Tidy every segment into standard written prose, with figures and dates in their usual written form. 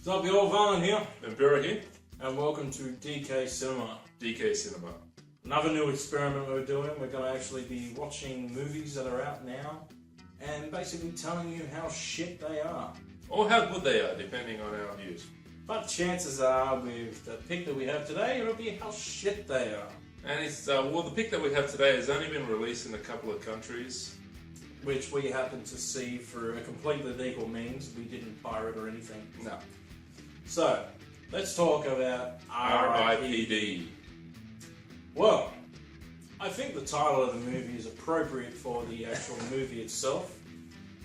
What's up, y'all? Valen here, Vampira here. and welcome to DK Cinema. DK Cinema. Another new experiment we're doing. We're going to actually be watching movies that are out now and basically telling you how shit they are. Or how good they are, depending on our views. But chances are, with the pick that we have today, it'll be how shit they are. And it's, well, the pick that we have today has only been released in a couple of countries. Which we happen to see through a completely legal means. We didn't pirate or anything. No. So, let's talk about R.I.P.D. Well, I think the title of the movie is appropriate for the actual movie itself,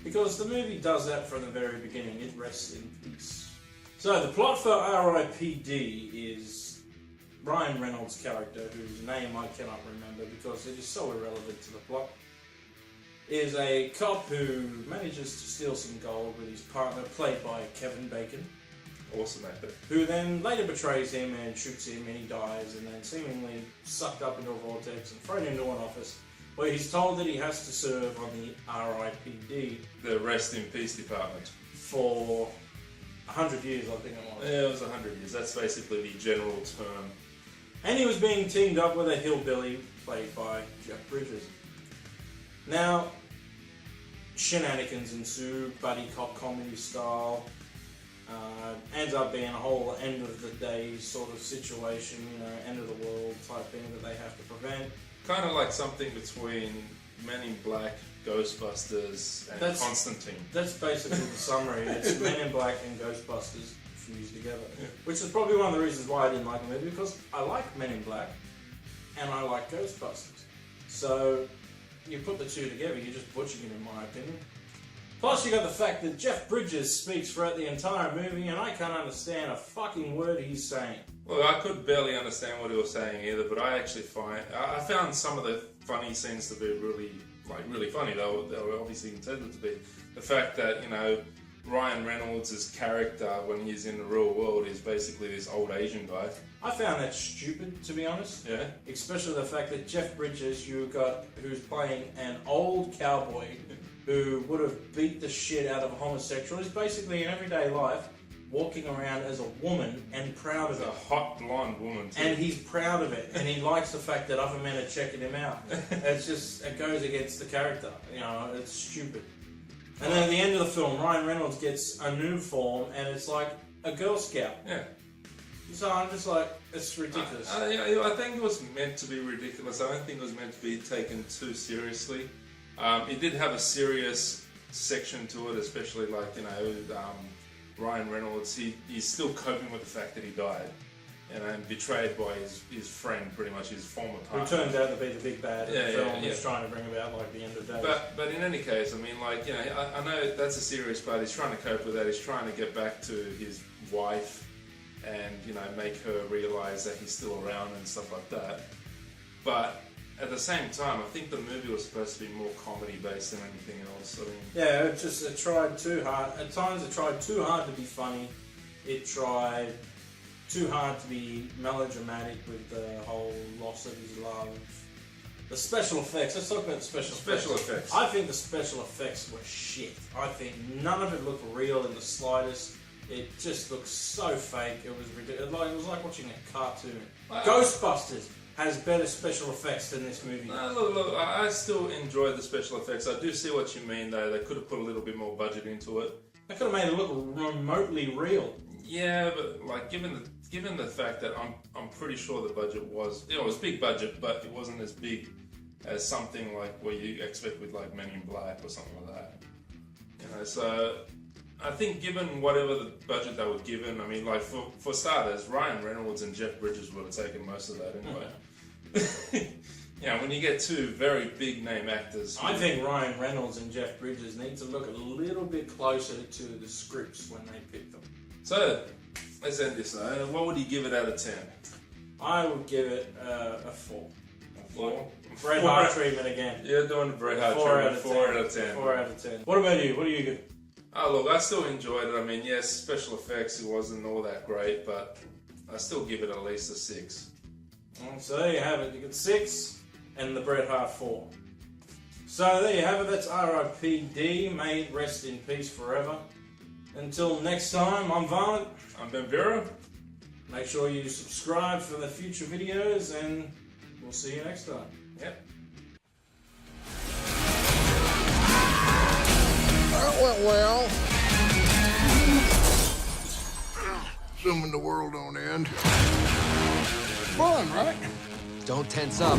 because the movie does that from the very beginning. It rests in peace. So the plot for R.I.P.D. is Ryan Reynolds' character, whose name I cannot remember because it is so irrelevant to the plot, is a cop who manages to steal some gold with his partner, played by Kevin Bacon. Awesome actor. Who then later betrays him and shoots him, and he dies, and then seemingly sucked up into a vortex and thrown into an office where he's told that he has to serve on the R.I.P.D. The Rest in Peace Department. for 100 years, I think it was. Yeah, it was 100 years. That's basically the general term. And he was being teamed up with a hillbilly played by Jeff Bridges. Now, shenanigans ensue, buddy cop comedy style. Ends up being a whole end of the day sort of situation, you know, end of the world type thing that they have to prevent. Kind of like something between Men in Black, Ghostbusters, and Constantine. That's basically the summary. It's Men in Black and Ghostbusters fused together. Yeah. Which is probably one of the reasons why I didn't like the movie, because I like Men in Black and I like Ghostbusters. So, you put the two together, you're just butchering it, in my opinion. Plus, you got the fact that Jeff Bridges speaks throughout the entire movie, and I can't understand a fucking word he's saying. Well, I could barely understand what he was saying either, but I found some of the funny scenes to be really funny. They were obviously intended to be. The fact that, you know, Ryan Reynolds' character, when he's in the real world, is basically this old Asian guy. I found that stupid, to be honest. Yeah. Especially the fact that Jeff Bridges, who's playing an old cowboy who would have beat the shit out of a homosexual, is basically in everyday life walking around as a woman and proud of it. A hot blonde woman too. And he's proud of it, and he likes the fact that other men are checking him out. It goes against the character, you know, it's stupid. And then at the end of the film, Ryan Reynolds gets a new form, and it's like a Girl Scout. Yeah. So I'm just like, it's ridiculous. I think it was meant to be ridiculous. I don't think it was meant to be taken too seriously. It did have a serious section to it, especially like, you know, Ryan Reynolds, he's still coping with the fact that he died, you know, and betrayed by his friend, pretty much his former partner. Who turns out to be the big bad in the film, who's trying to bring about like the end of days. But in any case, I mean, like, you know, I know that's a serious part. He's trying to cope with that. He's trying to get back to his wife and, you know, make her realise that he's still around and stuff like that. But at the same time, I think the movie was supposed to be more comedy based than anything else. I mean, yeah, it tried too hard. At times it tried too hard to be funny. It tried too hard to be melodramatic with the whole loss of his love. The special effects, let's talk about the special effects. I think the special effects were shit. I think none of it looked real in the slightest. It just looked so fake. It was ridiculous. It was like watching a cartoon. Ghostbusters has better special effects than this movie. Look, I still enjoyed the special effects. I do see what you mean, though. They could have put a little bit more budget into it. They could have made it look remotely real. Yeah, but like given the fact that I'm pretty sure the budget was, you know, it was big budget, but it wasn't as big as something like what you expect with like Men in Black or something like that. You know, so I think given whatever the budget they were given, I mean, like for starters, Ryan Reynolds and Jeff Bridges would have taken most of that anyway. You know, when you get two very big name actors. I think Ryan Reynolds and Jeff Bridges need to look a little bit closer to the scripts when they pick them. So, let's end this. What would you give it out of 10? I would give it a 4. A 4? Bret Hart treatment again. You're doing the Bret Hart treatment. 4 out of 10. 4 out of 10. What about you? What do you give? Oh, look, I still enjoyed it. I mean, yes, special effects, it wasn't all that great, but I still give it at least a 6. So there you have it. You got 6 and the Bret Hart 4. So there you have it. That's R.I.P.D. May it rest in peace forever. Until next time, I'm Varn. I'm Ben Vera. Make sure you subscribe for the future videos, and we'll see you next time. Yep. That went well. Assuming the world don't end. Fun, right? Don't tense up.